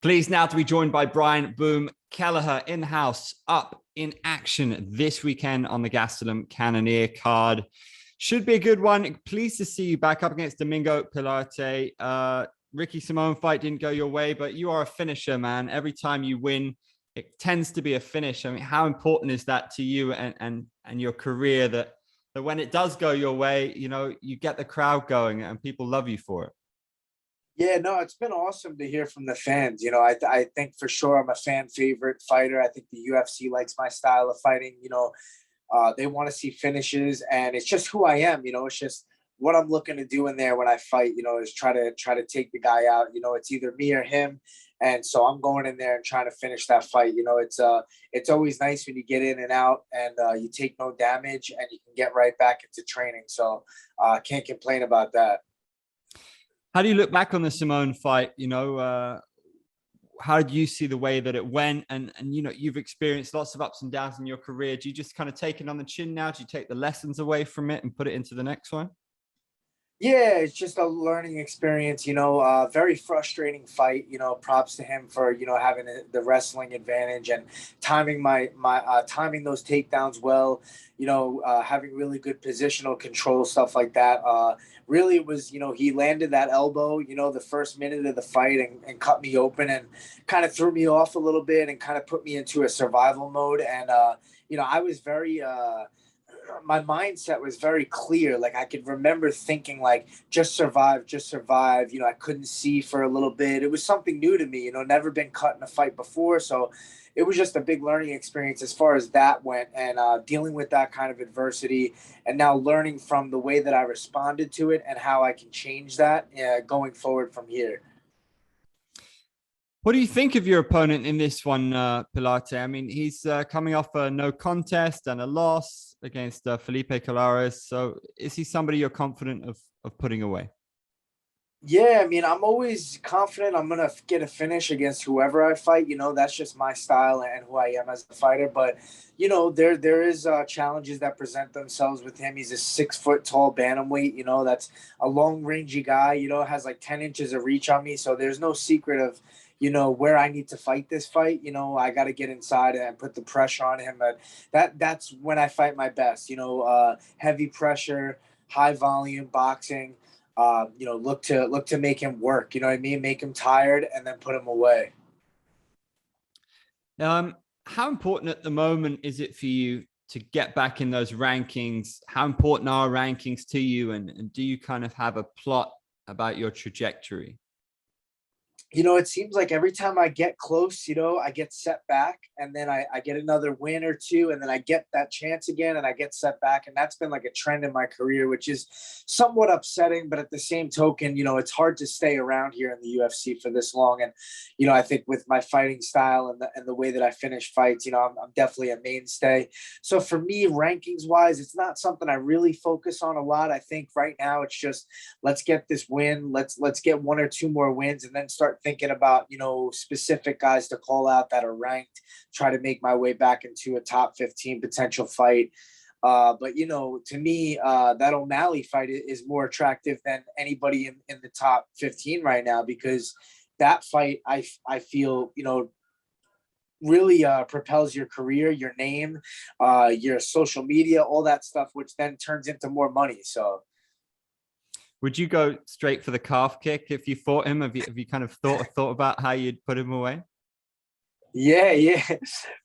Pleased now to be joined by Brian Boom Kelleher in the house, up in action this weekend on the Gastelum Cannoneer card. Should be a good one. Pleased to see you back up against Domingo Pilarte. Ricky Simone fight didn't go your way, but you are a finisher, man. Every time you win, it tends to be a finish. I mean, how important is that to you and your career that when it does go your way, you know, you get the crowd going and people love you for it? Yeah, no, it's been awesome to hear from the fans. I think for sure I'm a fan favorite fighter. I think the UFC likes my style of fighting. They want to see finishes, and it's just who I am. It's just what I'm looking to do in there when I fight. Is try to take the guy out. It's either me or him, and so I'm going in there and trying to finish that fight. It's always nice when you get in and out and you take no damage and you can get right back into training. So can't complain about that. How do you look back on the Simone fight? How did you see the way that it went? And you've experienced lots of ups and downs in your career. Do you just kind of take it on the chin now? Do you take the lessons away from it and put it into the next one? Yeah, it's just a learning experience, very frustrating fight, props to him for, having the wrestling advantage and timing timing those takedowns well, having really good positional control, stuff like that. Really it was, he landed that elbow, the first minute of the fight and cut me open and kind of threw me off a little bit and kind of put me into a survival mode. And, I was very, my mindset was very clear. Like I could remember thinking like, just survive, just survive. I couldn't see for a little bit. It was something new to me, never been cut in a fight before. So it was just a big learning experience as far as that went, and dealing with that kind of adversity and now learning from the way that I responded to it and how I can change that going forward from here. What do you think of your opponent in this one, Pilarte? I mean, he's coming off a no contest and a loss against Felipe Kelleher. So is he somebody you're confident of putting away? Yeah, I mean, I'm always confident I'm gonna get a finish against whoever I fight. That's just my style and who I am as a fighter. But there is challenges that present themselves with him. He's a 6 foot tall bantamweight. That's a long rangey guy. Has like 10 inches of reach on me. So there's no secret of where I need to fight this fight. I got to get inside and put the pressure on him. But that's when I fight my best. Heavy pressure, high volume boxing. Look to make him work. You know what I mean? Make him tired and then put him away. How important at the moment is it for you to get back in those rankings? How important are rankings to you? And do you kind of have a plot about your trajectory? It seems like every time I get close, I get set back, and then I get another win or two, and then I get that chance again and I get set back. And that's been like a trend in my career, which is somewhat upsetting. But at the same token, it's hard to stay around here in the UFC for this long. And, I think with my fighting style and the way that I finish fights, I'm definitely a mainstay. So for me, rankings wise, it's not something I really focus on a lot. I think right now it's just, let's get this win. Let's get one or two more wins and then start thinking about, specific guys to call out that are ranked, try to make my way back into a top 15 potential fight. But, to me, that O'Malley fight is more attractive than anybody in the top 15 right now, because that fight, I feel, really propels your career, your name, your social media, all that stuff, which then turns into more money. So would you go straight for the calf kick if you fought him? Have you kind of thought about how you'd put him away? yeah,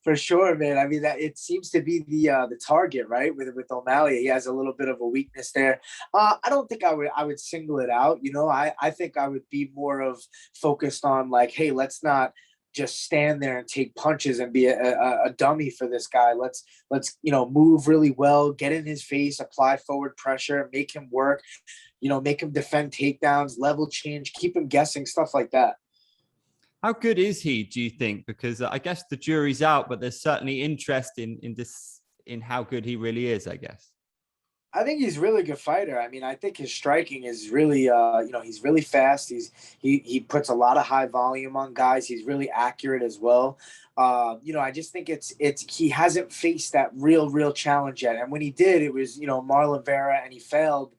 for sure, man. I mean, that it seems to be the target, right? With O'Malley, he has a little bit of a weakness there. I don't think I would single it out. I think I would be more of focused on like, hey, let's not just stand there and take punches and be a dummy for this guy. Let's move really well, get in his face, apply forward pressure, make him work. Make him defend takedowns, level change, keep him guessing, stuff like that. How good is he, do you think? Because I guess the jury's out, but there's certainly interest in how good he really is, I guess. I think he's a really good fighter. I mean, I think his striking is really, he's really fast. He puts a lot of high volume on guys. He's really accurate as well. I just think he hasn't faced that real challenge yet. And when he did, it was, Marlon Vera, and he failed.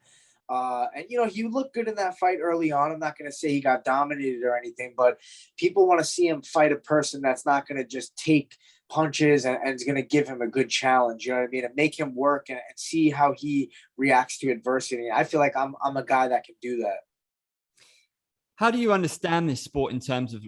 And, you know, he looked good in that fight early on. I'm not going to say he got dominated or anything, but people want to see him fight a person that's not going to just take punches and is going to give him a good challenge. You know what I mean? And make him work and see how he reacts to adversity. I feel like I'm a guy that can do that. How do you understand this sport in terms of,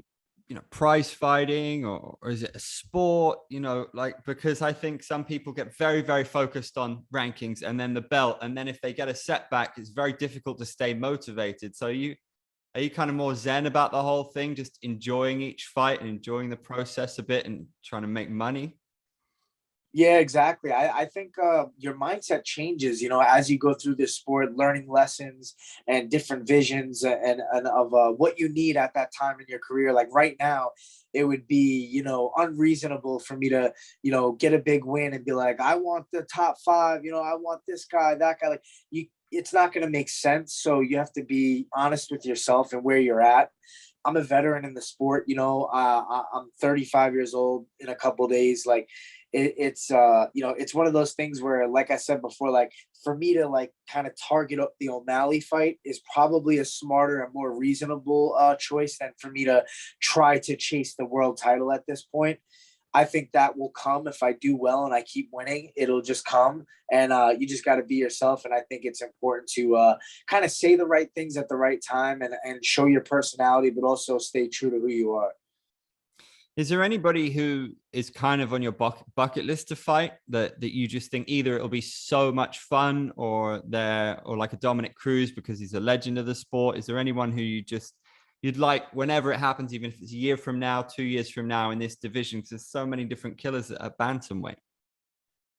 you know, prize fighting, or is it a sport, you know, like, because I think some people get very, very focused on rankings and then the belt. And then if they get a setback, it's very difficult to stay motivated. So are you kind of more zen about the whole thing, just enjoying each fight and enjoying the process a bit and trying to make money? Yeah, exactly. I think your mindset changes, you know, as you go through this sport, learning lessons and different visions and of what you need at that time in your career. Like right now, it would be, you know, unreasonable for me to, you know, get a big win and be like, I want the top five, you know, I want this guy, that guy. Like it's not going to make sense. So you have to be honest with yourself and where you're at. I'm a veteran in the sport, you know, I'm 35 years old in a couple of days. Like it's you know, it's one of those things where, like I said before, like for me to like kind of target up the O'Malley fight is probably a smarter and more reasonable choice than for me to try to chase the world title at this point. I think that will come if I do well and I keep winning. It'll just come, and you just got to be yourself. And I think it's important to kind of say the right things at the right time and show your personality, but also stay true to who you are. Is there anybody who is kind of on your bucket list to fight that you just think either it'll be so much fun, or like a Dominic Cruz because he's a legend of the sport? Is there anyone who you'd like whenever it happens, even if it's a year from now, 2 years from now in this division? Because there's so many different killers at bantamweight.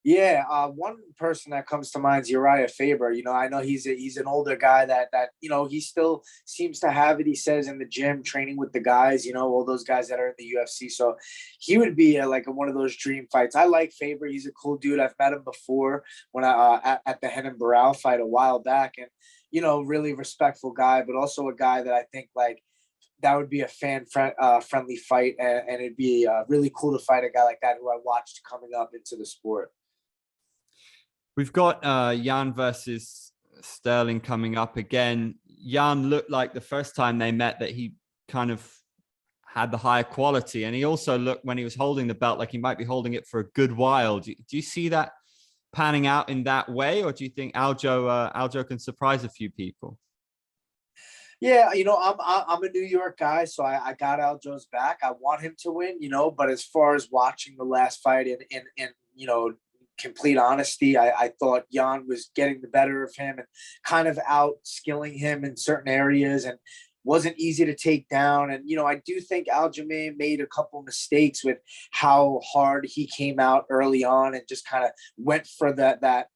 Yeah, one person that comes to mind is Urijah Faber. You know, I know he's an older guy that you know, he still seems to have it. He says in the gym, training with the guys, you know, all those guys that are in the UFC. So he would be like one of those dream fights. I like Faber. He's a cool dude. I've met him before when at the Renan Barão fight a while back, and you know, really respectful guy, but also a guy that I think like that would be a friendly fight, and it'd be really cool to fight a guy like that who I watched coming up into the sport. We've got Jan versus Sterling coming up again. Jan looked like the first time they met that he kind of had the higher quality, and he also looked when he was holding the belt like he might be holding it for a good while. Do you see that panning out in that way, or do you think Aljo can surprise a few people? Yeah, you know, I'm a New York guy, so I got Aljo's back. I want him to win, you know, but as far as watching the last fight in you know, complete honesty, I thought Jan was getting the better of him and kind of out skilling him in certain areas, and wasn't easy to take down. And, you know, I do think Aljamain made a couple mistakes with how hard he came out early on and just kind of went for that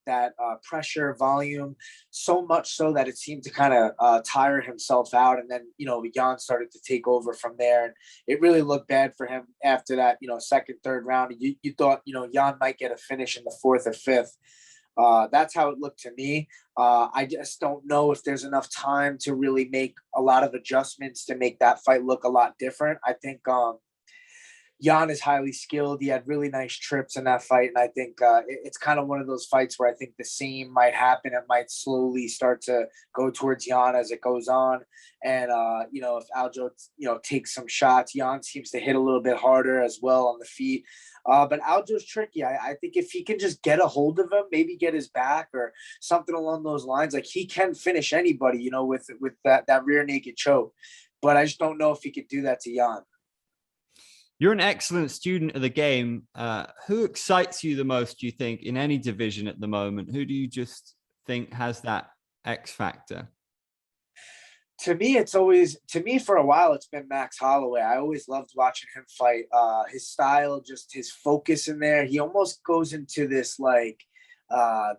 pressure volume, so much so that it seemed to kind of tire himself out. And then, you know, Jan started to take over from there. And it really looked bad for him after that, you know, second, third round. You thought, you know, Jan might get a finish in the fourth or fifth. That's how it looked to me. I just don't know if there's enough time to really make a lot of adjustments to make that fight look a lot different. I think Jan is highly skilled. He had really nice trips in that fight. And I think it's kind of one of those fights where I think the same might happen. It might slowly start to go towards Jan as it goes on. And, you know, if Aljo, you know, takes some shots, Jan seems to hit a little bit harder as well on the feet. But Aljo's tricky. I think if he can just get a hold of him, maybe get his back or something along those lines, like he can finish anybody, you know, with that rear naked choke. But I just don't know if he could do that to Jan. You're an excellent student of the game. Who excites you the most, do you think, in any division at the moment? Who do you just think has that X factor? To me, for a while, it's been Max Holloway. I always loved watching him fight. His style, just his focus in there. He almost goes into this like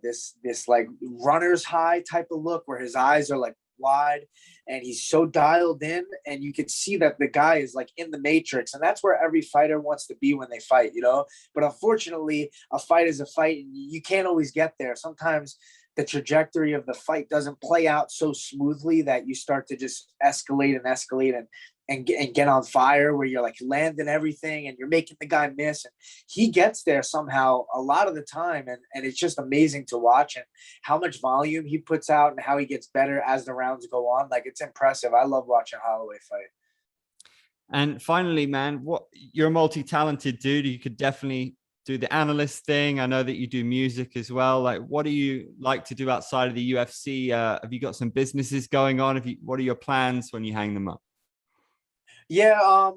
this like runner's high type of look where his eyes are like wide and he's so dialed in, and you can see that the guy is like in the matrix, and that's where every fighter wants to be when they fight, you know. But unfortunately, a fight is a fight, and you can't always get there. Sometimes the trajectory of the fight doesn't play out so smoothly that you start to just escalate and and get on fire, where you're like landing everything and you're making the guy miss, and he gets there somehow a lot of the time, and it's just amazing to watch, and how much volume he puts out and how he gets better as the rounds go on. Like, it's impressive. I love watching Holloway fight. And finally, man, you're a multi-talented dude. You could definitely do the analyst thing. I know that you do music as well. Like, what do you like to do outside of the UFC? Have you got some businesses going on? What are your plans when you hang them up? Yeah,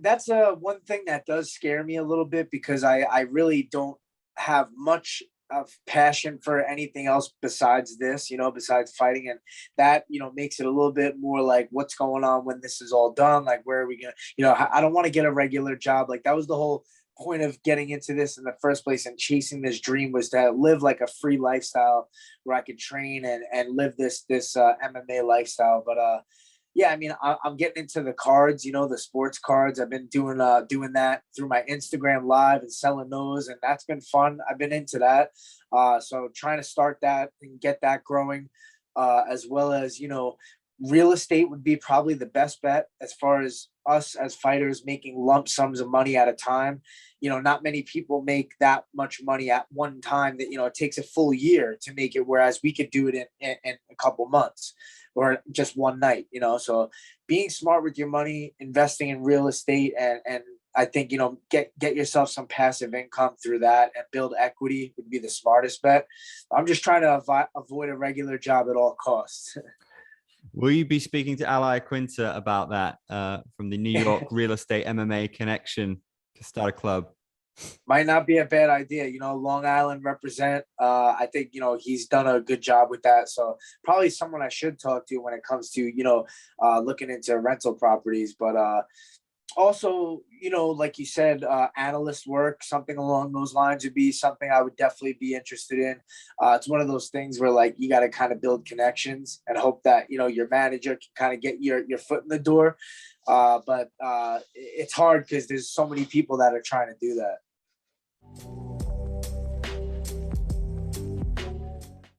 that's one thing that does scare me a little bit, because I really don't have much of passion for anything else besides this, besides fighting. And that, makes it a little bit more like, what's going on when this is all done? Like, where are we going to, I don't want to get a regular job. Like, that was the whole point of getting into this in the first place and chasing this dream, was to live like a free lifestyle where I could train and live this MMA lifestyle. But, yeah, I mean, I'm getting into the cards, the sports cards. I've been doing that through my Instagram live and selling those, and that's been fun. I've been into that. So trying to start that and get that growing, as well as, real estate would be probably the best bet as far as us as fighters making lump sums of money at a time. Not many people make that much money at one time, that, it takes a full year to make it, whereas we could do it in a couple months or just one night, so being smart with your money, investing in real estate, and I think, get yourself some passive income through that and build equity would be the smartest bet. I'm just trying to avoid a regular job at all costs. Will you be speaking to Ally Quinta about that, from the New York real estate MMA connection to start a club? Might not be a bad idea. Long Island represent. I think, he's done a good job with that. So probably someone I should talk to when it comes to, looking into rental properties. But also, like you said, analyst work, something along those lines would be something I would definitely be interested in. It's one of those things where, like, you got to kind of build connections and hope that, your manager can kind of get your foot in the door. But it's hard because there's so many people that are trying to do that.